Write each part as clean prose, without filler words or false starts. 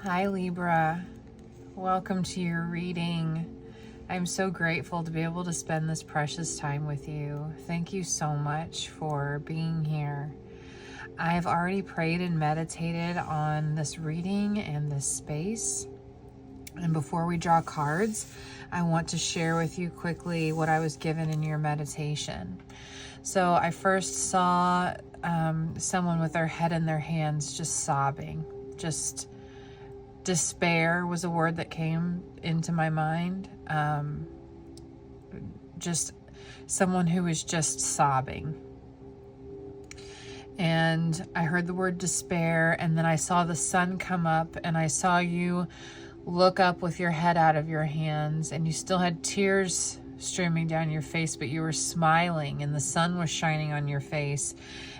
Hi Libra, welcome to your reading. I'm so grateful to be able to spend this precious time with you. Thank you so much for being here. I've already prayed and meditated on this reading and this space. And before we draw cards, I want to share with you quickly what I was given in your meditation. So I first saw someone with their head in their hands just sobbing, just despair was a word that came into my mind. Just someone who was just sobbing. And I heard the word despair, and then I saw the sun come up, and I saw you look up with your head out of your hands, and you still had tears streaming down your face, but you were smiling, and the sun was shining on your face.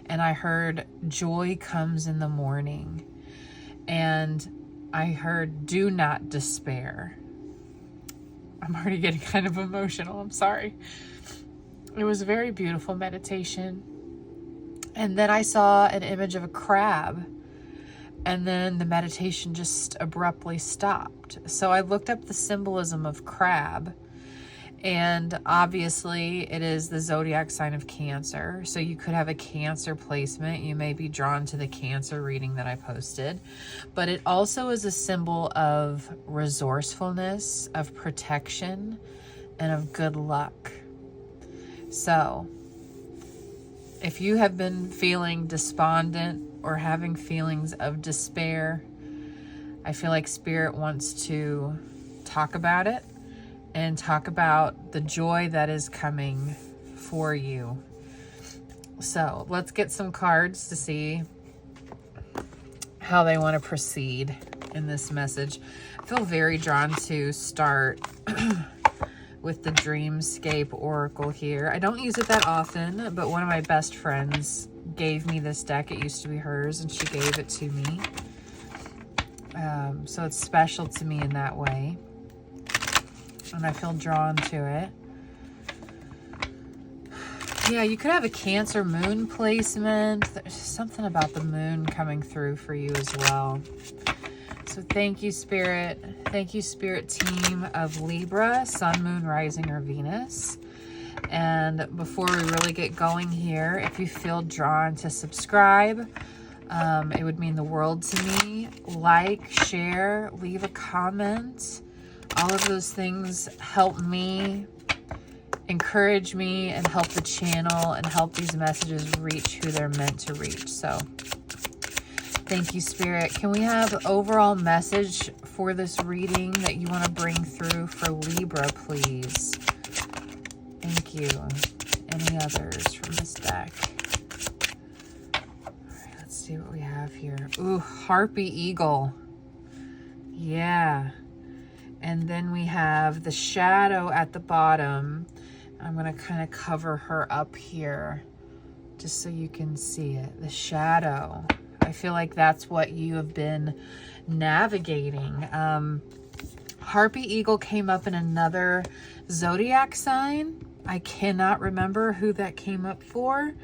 And I heard joy comes in the morning. And I heard, do not despair. I'm already getting kind of emotional. I'm sorry. It was a very beautiful meditation. And then I saw an image of a crab. And then the meditation just abruptly stopped. So I looked up the symbolism of crab. And obviously it is the zodiac sign of Cancer. So you could have a Cancer placement. You may be drawn to the Cancer reading that I posted. But it also is a symbol of resourcefulness, of protection, and of good luck. So if you have been feeling despondent or having feelings of despair, I feel like Spirit wants to talk about it. And talk about the joy that is coming for you. So let's get some cards to see how they want to proceed in this message. I feel very drawn to start with the Dreamscape Oracle here. I don't use it that often, but one of my best friends gave me this deck. It used to be hers, and she gave it to me. So it's special to me in that way. And I feel drawn to it. Yeah, you could have a Cancer moon placement. There's something about the moon coming through for you as well. So thank you, Spirit. Thank you, Spirit team of Libra, Sun, Moon, Rising, or Venus. And before we really get going here, if you feel drawn to subscribe, it would mean the world to me. Like, share, leave a comment. All of those things help me, encourage me, and help the channel and help these messages reach who they're meant to reach. So thank you, Spirit. Can we have overall message for this reading that you want to bring through for Libra, please? Thank you. Any others from this deck? All right, let's see what we have here. Ooh, Harpy Eagle. Yeah. And then we have the shadow at the bottom. I'm going to kind of cover her up here just so you can see it. The shadow. I feel like that's what you have been navigating. Harpy Eagle came up in another zodiac sign. I cannot remember who that came up for.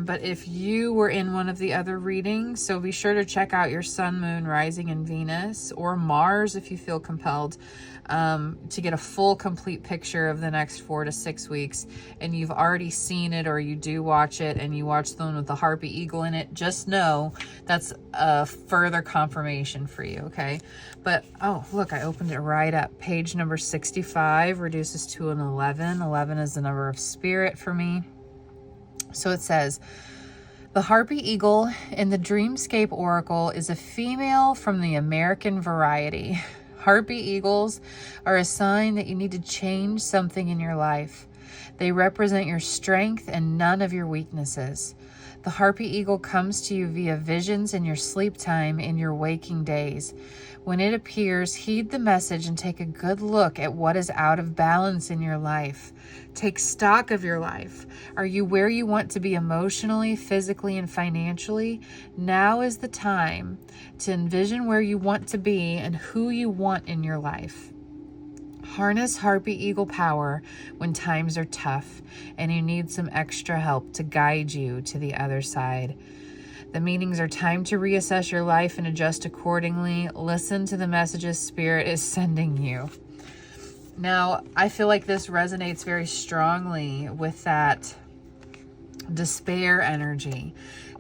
But if you were in one of the other readings, so be sure to check out your Sun, Moon, Rising, and Venus, or Mars if you feel compelled, to get a full, complete picture of the next 4 to 6 weeks. And you've already seen it, or you do watch it, and you watch the one with the Harpy Eagle in it, just know that's a further confirmation for you, okay? But, oh, look, I opened it right up. Page number 65 reduces to an 11. 11 is the number of Spirit for me. So it says, the Harpy Eagle in the Dreamscape Oracle is a female from the American variety. Harpy Eagles are a sign that you need to change something in your life. They represent your strength and none of your weaknesses. The Harpy Eagle comes to you via visions in your sleep time in your waking days. When it appears, heed the message and take a good look at what is out of balance in your life. Take stock of your life. Are you where you want to be emotionally, physically, and financially? Now is the time to envision where you want to be and who you want in your life. Harness Harpy Eagle power when times are tough and you need some extra help to guide you to the other side. The meanings are time to reassess your life and adjust accordingly. Listen to the messages Spirit is sending you. Now, I feel like this resonates very strongly with that despair energy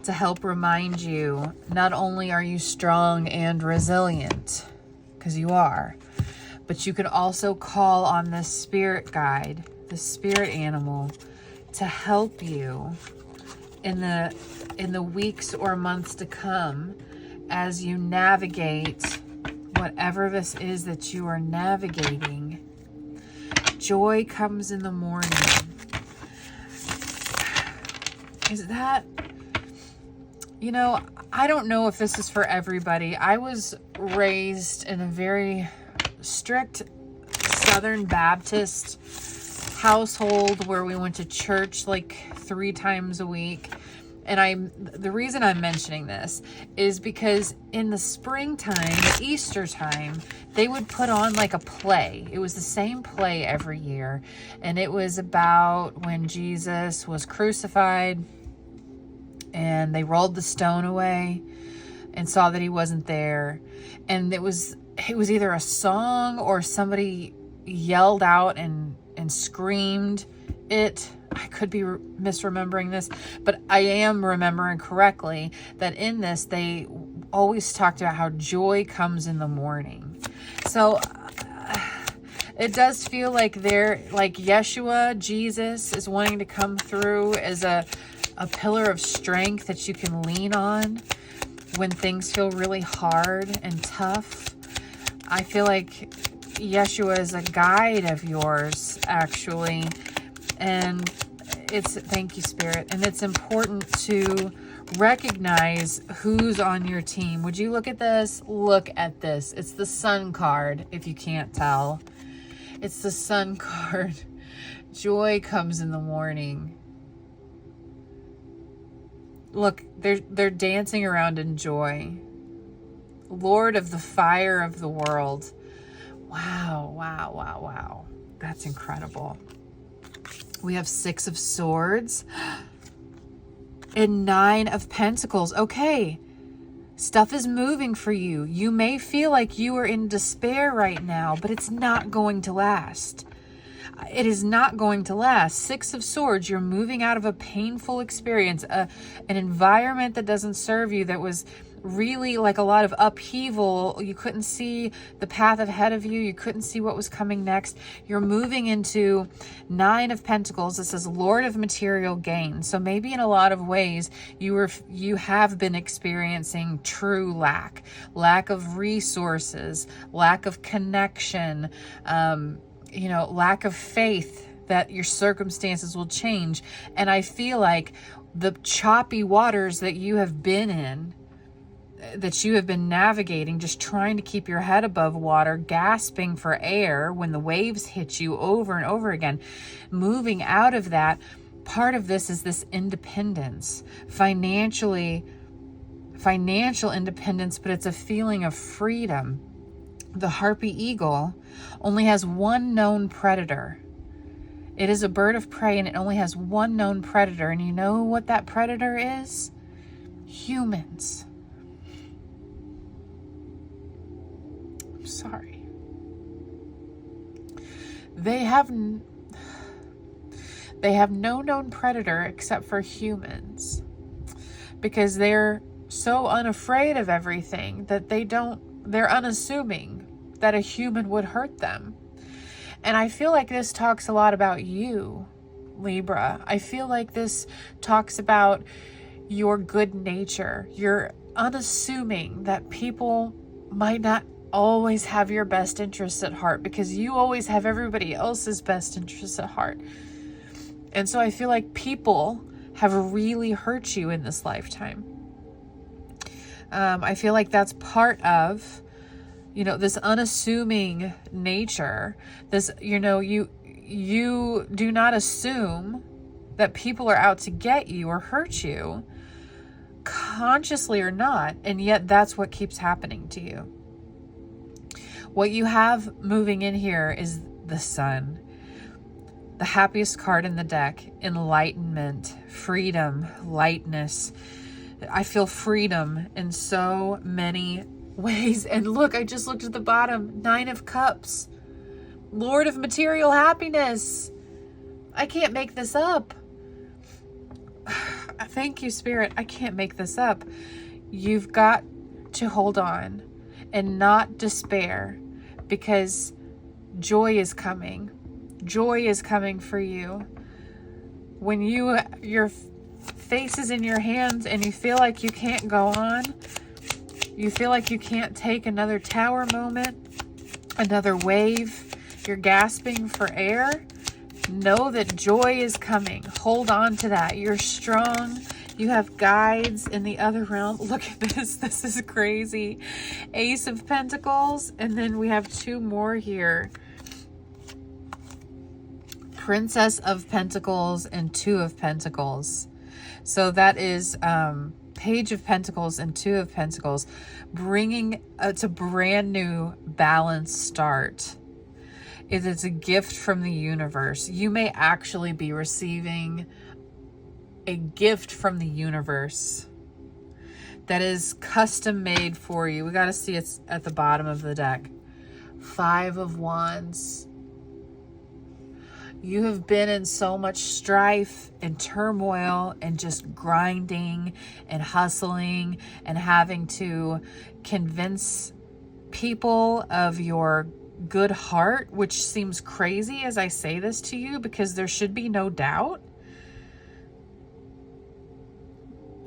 to help remind you, not only are you strong and resilient, because you are, but you can also call on this spirit guide, the spirit animal, to help you in the weeks or months to come as you navigate whatever this is that you are navigating. Joy comes in the morning. Is that, I don't know if this is for everybody. I was raised in a very strict Southern Baptist household where we went to church like 3 times a week. And the reason I'm mentioning this is because in the springtime, the Easter time, they would put on like a play. It was the same play every year. And it was about when Jesus was crucified and they rolled the stone away and saw that he wasn't there. And it was either a song or somebody yelled out and screamed it. I could be misremembering this, but I am remembering correctly that in this, they always talked about how joy comes in the morning. So it does feel like Yeshua, Jesus, is wanting to come through as a pillar of strength that you can lean on when things feel really hard and tough. I feel like Yeshua is a guide of yours, actually. And thank you, Spirit. And it's important to recognize who's on your team. Would you look at this? Look at this. It's the Sun card, if you can't tell. It's the Sun card. Joy comes in the morning. Look, they're dancing around in joy. Lord of the fire of the world. Wow, wow, wow, wow. That's incredible. We have 6 of Swords and 9 of Pentacles. Okay, stuff is moving for you. You may feel like you are in despair right now, but it's not going to last. It is not going to last. 6 of Swords, you're moving out of a painful experience, an environment that doesn't serve you, that was really like a lot of upheaval. You couldn't see the path ahead of you. You couldn't see what was coming next. You're moving into 9 of Pentacles. This is Lord of material gain. So maybe in a lot of ways you have been experiencing true lack of resources, lack of connection, lack of faith that your circumstances will change. And I feel like the choppy waters that you have been in, that you have been navigating, just trying to keep your head above water, gasping for air when the waves hit you over and over again, moving out of that. Part of this is this independence, financial independence, but it's a feeling of freedom. The harpy eagle only has one known predator. It is a bird of prey and it only has one known predator. And you know what that predator is? Humans. I'm sorry. They have no known predator except for humans, because they're so unafraid of everything that they're unassuming that a human would hurt them. And I feel like this talks a lot about you, Libra. I feel like this talks about your good nature. You're unassuming that people might not always have your best interests at heart, because you always have everybody else's best interests at heart. And so I feel like people have really hurt you in this lifetime. I feel like that's part of, this unassuming nature. This, you do not assume that people are out to get you or hurt you, consciously or not. And yet that's what keeps happening to you. What you have moving in here is the Sun. The happiest card in the deck: enlightenment, freedom, lightness, I feel freedom in so many ways. And look, I just looked at the bottom. 9 of Cups. Lord of material happiness. I can't make this up. Thank you, Spirit. I can't make this up. You've got to hold on and not despair, because joy is coming. Joy is coming for you. When your face is in your hands and you feel like you can't go on, you feel like you can't take another tower moment, another wave, you're gasping for air, know that joy is coming. Hold on to that. You're strong. You have guides in the other realm. Look at this. This is crazy. Ace of Pentacles. And then we have 2 more here. Princess of Pentacles and 2 of Pentacles. So that is Page of Pentacles and 2 of Pentacles. Bringing it's a brand new balanced start. It is a gift from the universe. You may actually be receiving a gift from the universe that is custom made for you. We got to see it's at the bottom of the deck. 5 of Wands. You have been in so much strife and turmoil and just grinding and hustling and having to convince people of your good heart, which seems crazy as I say this to you, because there should be no doubt.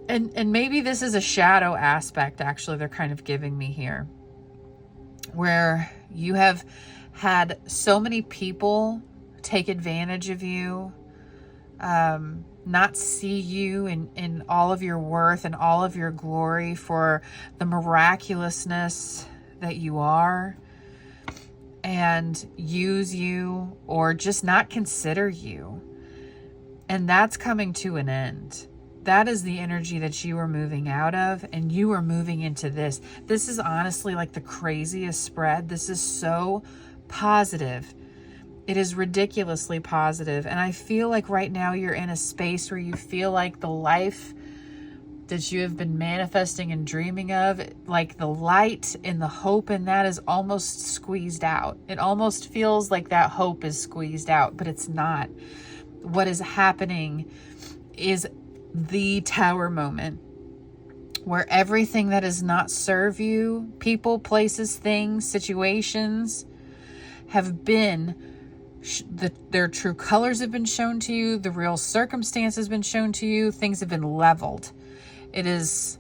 And maybe this is a shadow aspect, actually, they're kind of giving me here, where you have had so many people take advantage of you, not see you in all of your worth and all of your glory for the miraculousness that you are, and use you or just not consider you. And that's coming to an end. That is the energy that you are moving out of, and you are moving into this. This is honestly like the craziest spread. This is so positive. It is ridiculously positive. And I feel like right now you're in a space where you feel like the life that you have been manifesting and dreaming of, like the light and the hope in that is almost squeezed out. It almost feels like that hope is squeezed out, but it's not. What is happening is the tower moment, where everything that does not serve you, people, places, things, situations, have been, their true colors have been shown to you, the real circumstance has been shown to you, things have been leveled. It is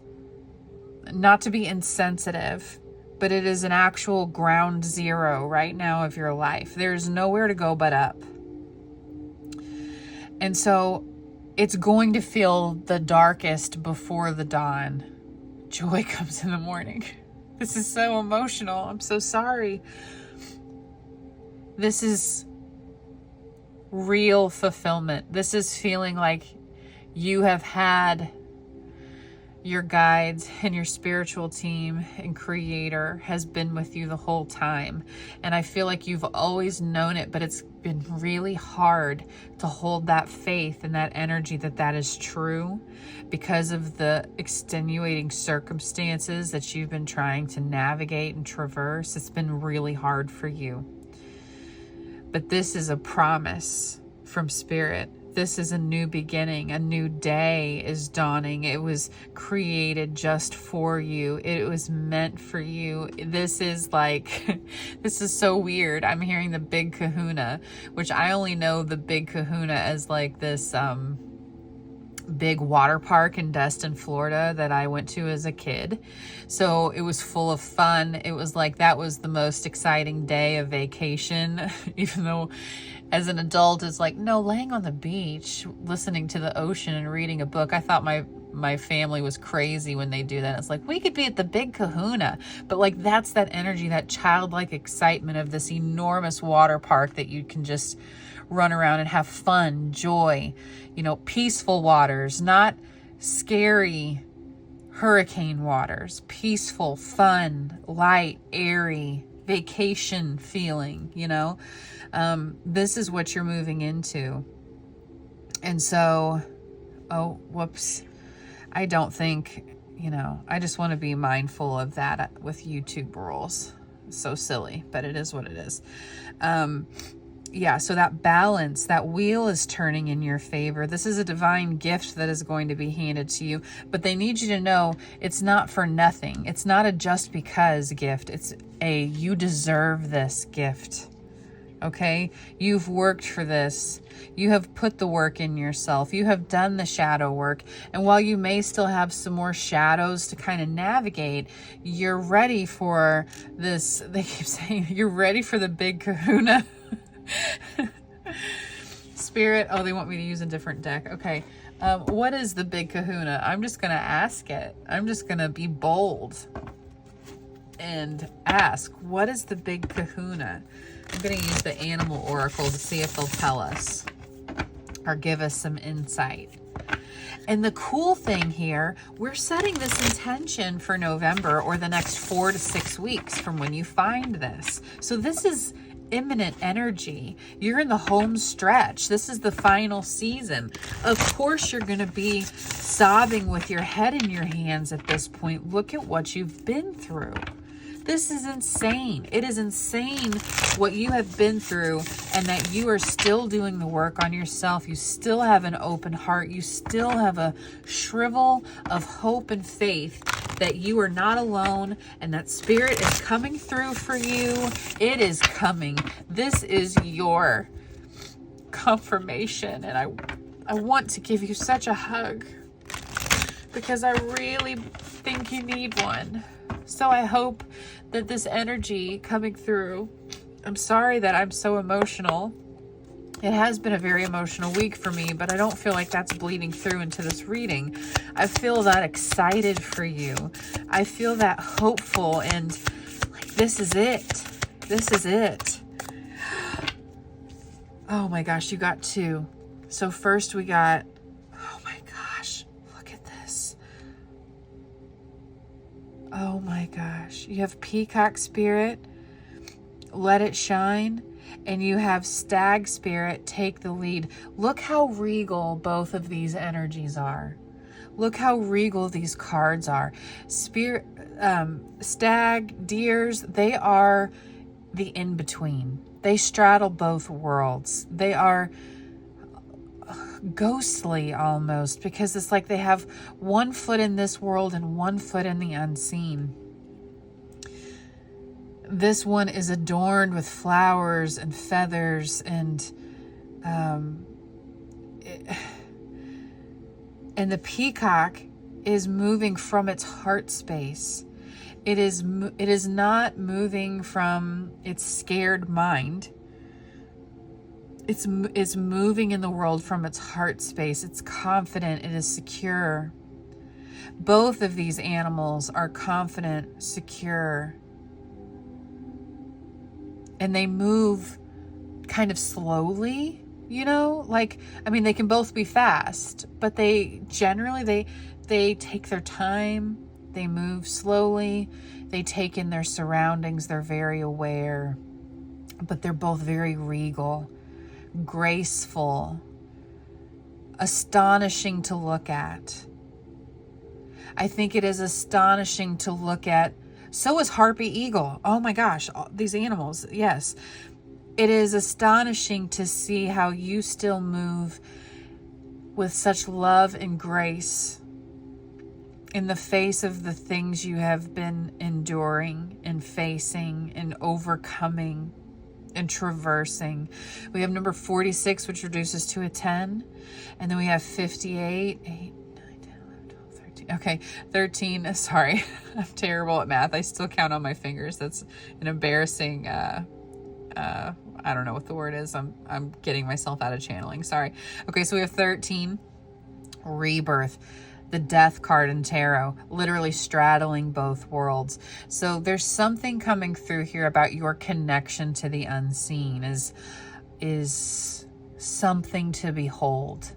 not to be insensitive, but it is an actual ground zero right now of your life. There's nowhere to go but up. And so it's going to feel the darkest before the dawn. Joy comes in the morning. This is so emotional. I'm so sorry. This is real fulfillment. This is feeling like you have had your guides and your spiritual team and creator has been with you the whole time. And I feel like you've always known it, but it's been really hard to hold that faith and that energy that is true because of the extenuating circumstances that you've been trying to navigate and traverse. It's been really hard for you. But this is a promise from Spirit. This is a new beginning. A new day is dawning. It was created just for you. It was meant for you. This is like, this is so weird. I'm hearing the Big Kahuna, which I only know the Big Kahuna as like this big water park in Destin, Florida that I went to as a kid. So it was full of fun. It was like, that was the most exciting day of vacation, even though as an adult, it's like, no, laying on the beach, listening to the ocean and reading a book. I thought my family was crazy when they do that. It's like, we could be at the Big Kahuna, but like, that's that energy, that childlike excitement of this enormous water park that you can just run around and have fun, joy, you know, peaceful waters, not scary hurricane waters, peaceful, fun, light, airy, vacation feeling, you know. This is what you're moving into. And so, oh, whoops. I don't think, you know, I just want to be mindful of that with YouTube rules. So silly, but it is what it is. Yeah, so that balance, that wheel is turning in your favor. This is a divine gift that is going to be handed to you, but they need you to know it's not for nothing. It's not a just because gift. It's a you deserve this gift. Okay? You've worked for this. You have put the work in yourself. You have done the shadow work. And while you may still have some more shadows to kind of navigate, you're ready for this. They keep saying you're ready for the big kahuna. Spirit, oh, they want me to use a different deck. Okay. What is the big kahuna? I'm just going to ask it. I'm just going to be bold and ask, what is the big kahuna? I'm going to use the animal oracle to see if they'll tell us or give us some insight. And the cool thing here, we're setting this intention for November or the next 4 to 6 weeks from when you find this. So this is imminent energy. You're in the home stretch. This is the final season. Of course, you're going to be sobbing with your head in your hands at this point. Look at what you've been through. This is insane. It is insane what you have been through, and that you are still doing the work on yourself. You still have an open heart. You still have a shrivel of hope and faith that you are not alone and that spirit is coming through for you. It is coming. This is your confirmation, and I want to give you such a hug because I really think you need one. So I hope that this energy coming through, I'm sorry that I'm so emotional. It has been a very emotional week for me, but I don't feel like that's bleeding through into this reading. I feel that excited for you. I feel that hopeful and like, this is it. This is it. Oh my gosh, you got 2. So first we got, oh my gosh, look at this. Oh my gosh. You have Peacock Spirit, let it shine. And you have Stag Spirit, take the lead. Look how regal both of these energies are. Look how regal these cards are. Spirit, Stag, Deers, they are the in-between. They straddle both worlds. They are ghostly almost, because it's like they have one foot in this world and one foot in the unseen. This one is adorned with flowers and feathers and the peacock is moving from its heart space. It is not moving from its scared mind. It's moving in the world from its heart space. It's confident. It is secure. Both of these animals are confident, secure. And they move kind of slowly, you know, like, I mean, they can both be fast, but they generally, they take their time. They move slowly. They take in their surroundings. They're very aware, but they're both very regal, graceful, astonishing to look at. I think it is astonishing to look at. So is Harpy Eagle. Oh my gosh, these animals. Yes. It is astonishing to see how you still move with such love and grace in the face of the things you have been enduring and facing and overcoming and traversing. We have number 46, which reduces to a 10. And then we have 58, 8, okay, 13. Sorry, I'm terrible at math. I still count on my fingers. That's an embarrassing, I don't know what the word is. I'm getting myself out of channeling. Sorry. Okay, so we have 13, rebirth, the death card in tarot, literally straddling both worlds. So there's something coming through here about your connection to the unseen is something to behold.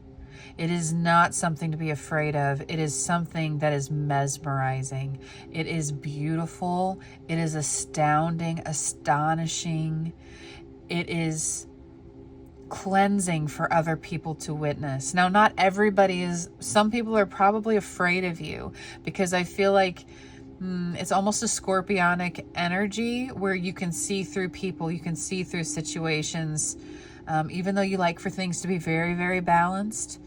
It is not something to be afraid of. It is something that is mesmerizing. It is beautiful. It is astounding, astonishing. It is cleansing for other people to witness. Now, not everybody is, some people are probably afraid of you, because I feel like it's almost a scorpionic energy where you can see through people, you can see through situations, even though you like for things to be very, very balanced,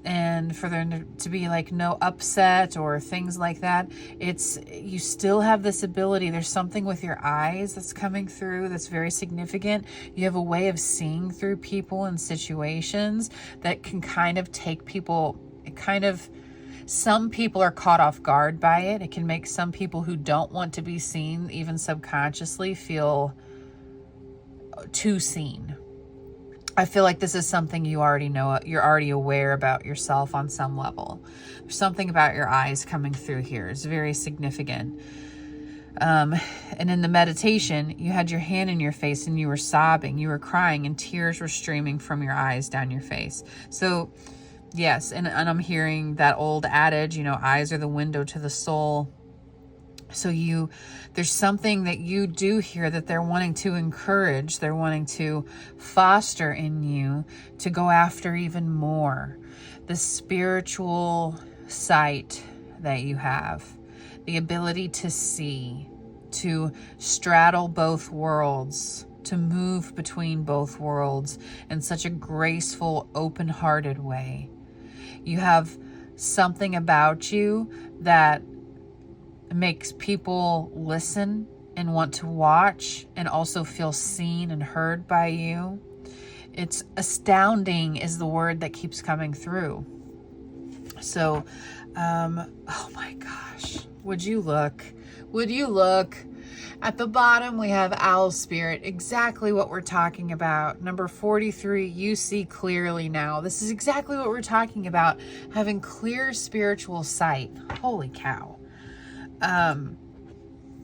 and for there to be like no upset or things like that. You still have this ability. There's something with your eyes that's coming through that's very significant. You have a way of seeing through people and situations that can kind of take people, some people are caught off guard by it. It can make some people who don't want to be seen, even subconsciously, feel too seen. I feel like this is something you already know, you're already aware about yourself on some level. There's something about your eyes coming through here. It's very significant. And in the meditation, you had your hand in your face and you were sobbing, you were crying, and tears were streaming from your eyes down your face. So yes, and I'm hearing that old adage, eyes are the window to the soul. So there's something that you do here that they're wanting to encourage. They're wanting to foster in you to go after even more. The spiritual sight that you have, the ability to see, to straddle both worlds, to move between both worlds in such a graceful, open-hearted way. You have something about you that makes people listen and want to watch and also feel seen and heard by you. It's astounding is the word that keeps coming through. So, oh my gosh, would you look at the bottom? We have Owl Spirit, exactly what we're talking about. Number 43, you see clearly now. This is exactly what we're talking about, having clear spiritual sight. Holy cow.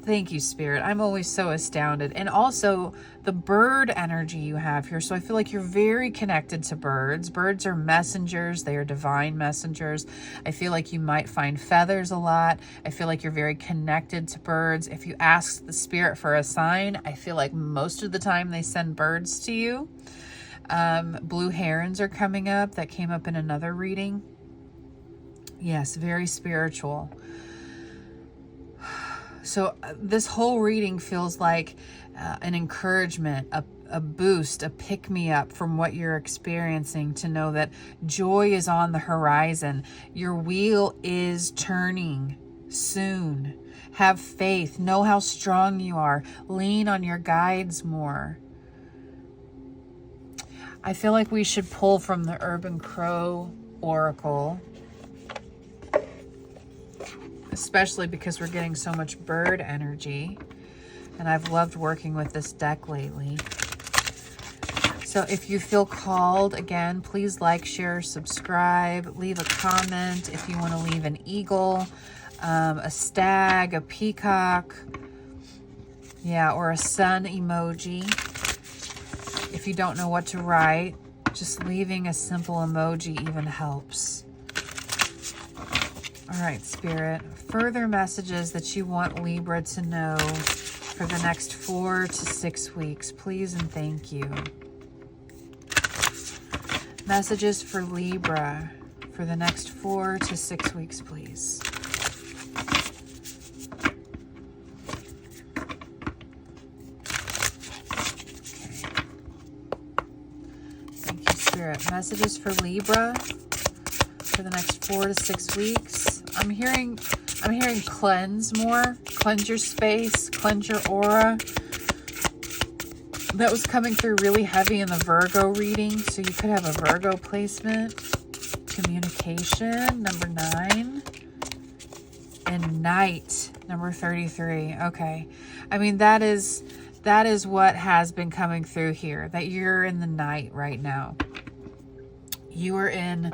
Thank you, Spirit. I'm always so astounded. And also the bird energy you have here. So I feel like you're very connected to birds. Birds are messengers. They are divine messengers. I feel like you might find feathers a lot. I feel like you're very connected to birds. If you ask the Spirit for a sign, I feel like most of the time they send birds to you. Blue herons are coming up. That came up in another reading. Yes, very spiritual. So this whole reading feels like an encouragement, a boost, a pick-me-up from what you're experiencing, to know that joy is on the horizon. Your wheel is turning soon. Have faith. Know how strong you are. Lean on your guides more. I feel like we should pull from the Urban Crow Oracle, especially because we're getting so much bird energy, and I've loved working with this deck lately. So if you feel called, again, please like, share, subscribe, leave a comment. If you want to leave an eagle, a stag, a peacock, or a sun emoji. If you don't know what to write, just leaving a simple emoji even helps. All right, Spirit, further messages that you want Libra to know for the next 4 to 6 weeks, please and thank you. Messages for Libra for the next 4 to 6 weeks, please. Okay. Thank you, Spirit. Messages for Libra for the next 4 to 6 weeks. I'm hearing cleanse more. Cleanse your space, cleanse your aura. That was coming through really heavy in the Virgo reading, so you could have a Virgo placement. Communication, number 9. And night, number 33. Okay. I mean, that is what has been coming through here, that you're in the night right now. You are in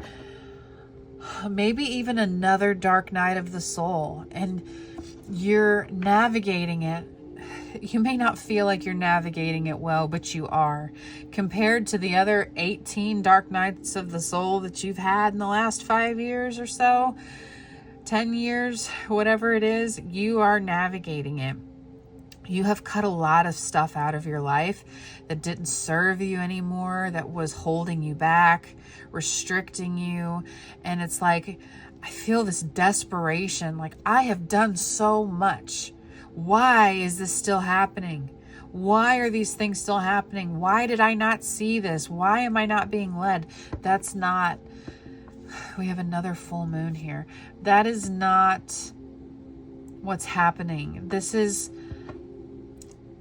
maybe even another dark night of the soul, and you're navigating it. You may not feel like you're navigating it well, but you are. Compared to the other 18 dark nights of the soul that you've had in the last 5 years or so, 10 years, whatever it is, you are navigating it. You have cut a lot of stuff out of your life that didn't serve you anymore, that was holding you back, restricting you. And it's like, I feel this desperation, like I have done so much. Why is this still happening? Why are these things still happening? Why did I not see this? Why am I not being led? That's not, we have another full moon here. That is not what's happening. This is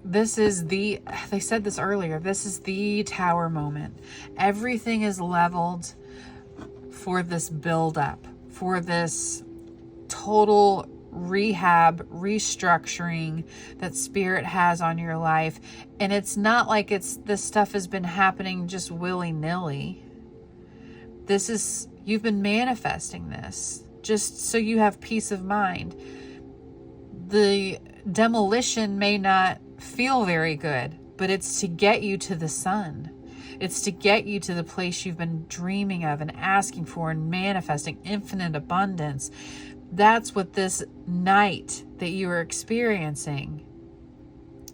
the, they said this earlier, this is the tower moment. Everything is leveled for this buildup, for this total rehab, restructuring that Spirit has on your life. And it's not like this stuff has been happening just willy-nilly. You've been manifesting this just so you have peace of mind. The demolition may not feel very good, but it's to get you to the sun. It's to get you to the place you've been dreaming of and asking for and manifesting infinite abundance. That's what this night that you are experiencing.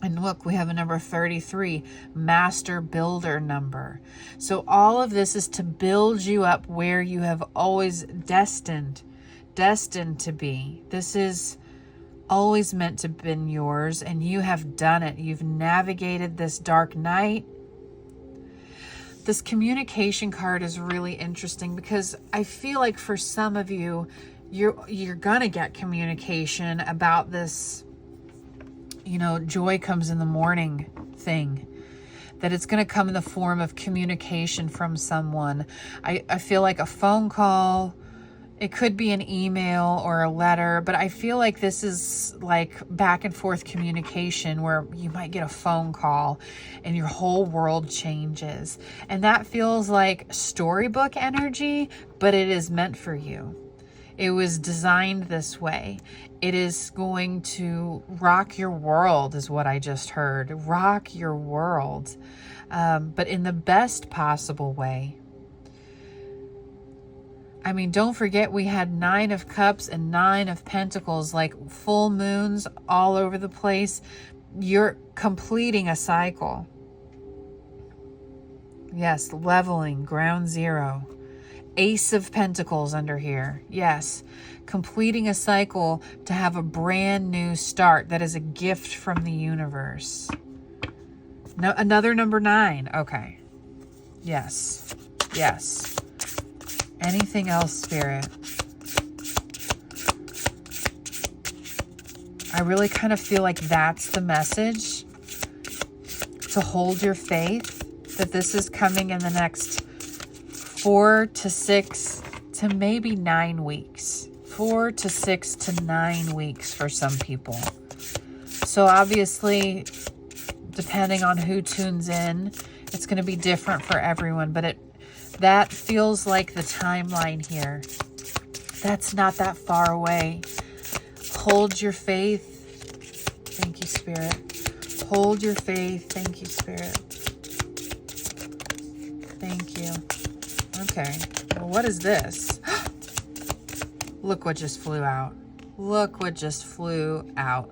And look, we have a number 33, master builder number. So all of this is to build you up where you have always destined to be. This is always meant to have been yours, and you have done it. You've navigated this dark night. This communication card is really interesting because I feel like for some of you, you're gonna get communication about this, joy comes in the morning thing, that it's going to come in the form of communication from someone. I feel like a phone call, it could be an email or a letter, but I feel like this is like back and forth communication where you might get a phone call and your whole world changes. And that feels like storybook energy, but it is meant for you. It was designed this way. It is going to rock your world, is what I just heard. Rock your world, but in the best possible way. I mean, don't forget we had 9 of Cups and 9 of Pentacles, like full moons all over the place. You're completing a cycle. Yes, leveling, ground zero. Ace of Pentacles under here. Yes, completing a cycle to have a brand new start. That is a gift from the universe. No, another number 9. Okay. Yes. Yes. Anything else, Spirit? I really kind of feel like that's the message. To hold your faith that this is coming in the next 4 to 6 to maybe 9 weeks. 4 to 6 to 9 weeks for some people. So obviously, depending on who tunes in, it's going to be different for everyone. But that feels like the timeline here. That's not that far away. Hold your faith. Thank you, Spirit. Hold your faith. Thank you, Spirit. Thank you. Okay. Well, what is this? Look what just flew out. Look what just flew out.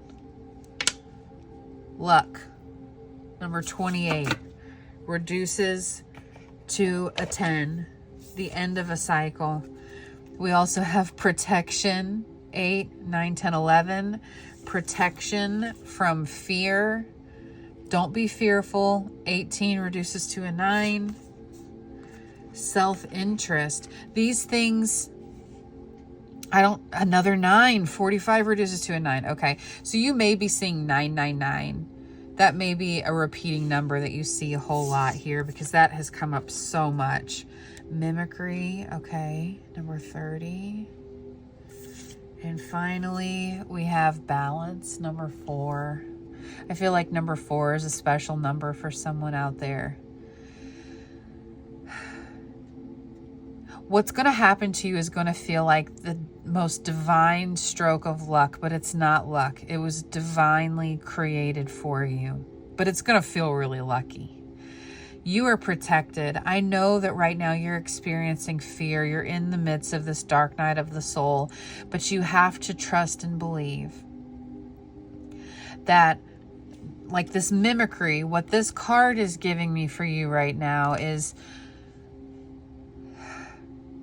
Luck. Number 28. Reduces to a 10. The end of a cycle. We also have protection. 8, 9, 10, 11. Protection from fear. Don't be fearful. 18 reduces to a 9. Self-interest. These things, another 9. 45 reduces to a 9. Okay. So you may be seeing 999. That may be a repeating number that you see a whole lot here because that has come up so much. Mimicry. Okay. Number 30. And finally, we have balance. Number 4. I feel like number 4 is a special number for someone out there. What's going to happen to you is going to feel like the most divine stroke of luck, but it's not luck. It was divinely created for you, but it's going to feel really lucky. You are protected. I know that right now you're experiencing fear. You're in the midst of this dark night of the soul, but you have to trust and believe that like this mimicry, what this card is giving me for you right now is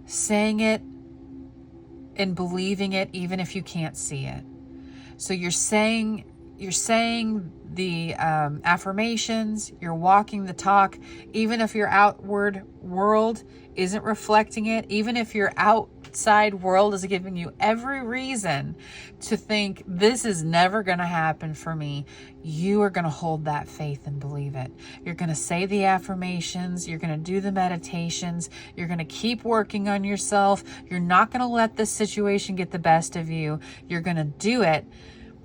saying it and believing it even if you can't see it. So you're saying the affirmations, you're walking the talk, even if your outward world isn't reflecting it, even if your outside world is giving you every reason to think this is never going to happen for me, you are going to hold that faith and believe it. You're going to say the affirmations, you're going to do the meditations, you're going to keep working on yourself. You're not going to let this situation get the best of you. You're going to do it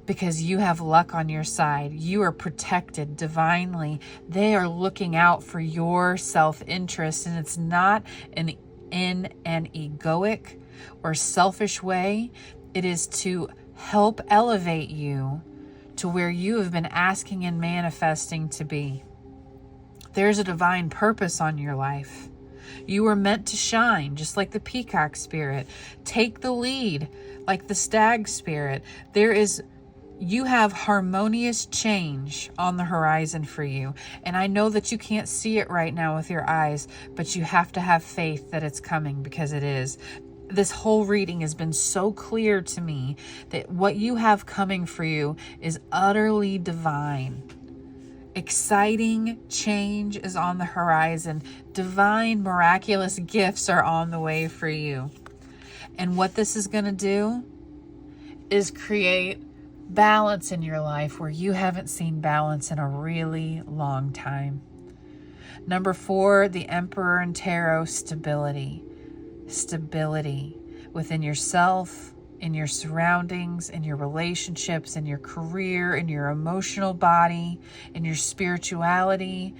because you have luck on your side. You are protected divinely. They are looking out for your self-interest, and it's not in an egoic or selfish way. It is to help elevate you to where you have been asking and manifesting to be. There's a divine purpose on your life. You were meant to shine, just like the peacock spirit. Take the lead, like the stag spirit. You have harmonious change on the horizon for you. And I know that you can't see it right now with your eyes, but you have to have faith that it's coming, because it is. This whole reading has been so clear to me that what you have coming for you is utterly divine. Exciting change is on the horizon. Divine, miraculous gifts are on the way for you. And what this is going to do is create balance in your life where you haven't seen balance in a really long time. Number 4, the Emperor and Tarot, stability. Stability within yourself, in your surroundings, in your relationships, in your career, in your emotional body, in your spirituality.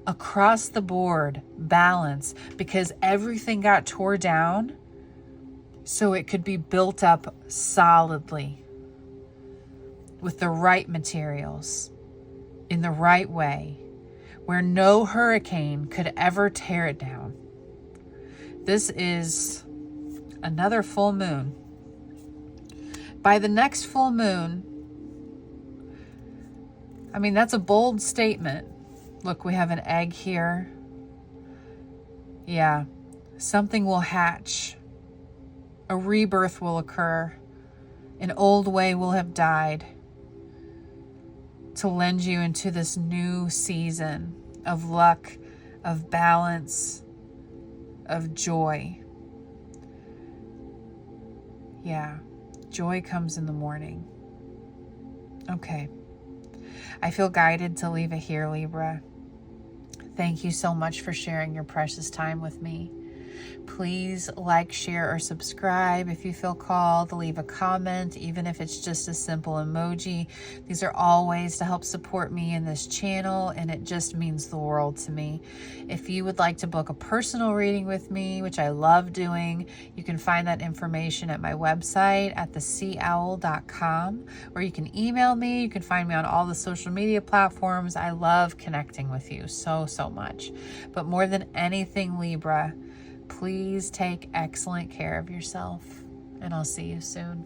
Across the board, balance, because everything got tore down so it could be built up solidly with the right materials, in the right way, where no hurricane could ever tear it down. This is another full moon. By the next full moon, I mean, that's a bold statement. Look, we have an egg here. Yeah, something will hatch. A rebirth will occur. An old way will have died to lend you into this new season of luck, of balance, of joy. Yeah, joy comes in the morning. Okay. I feel guided to leave it here, Libra. Thank you so much for sharing your precious time with me. Please like, share, or subscribe if you feel called. Leave a comment, even if it's just a simple emoji. These are all ways to help support me in this channel, and it just means the world to me. If you would like to book a personal reading with me, which I love doing, you can find that information at my website at theseaowl.com, or you can email me. You can find me on all the social media platforms. I love connecting with you so much. But more than anything, Libra, please take excellent care of yourself, and I'll see you soon.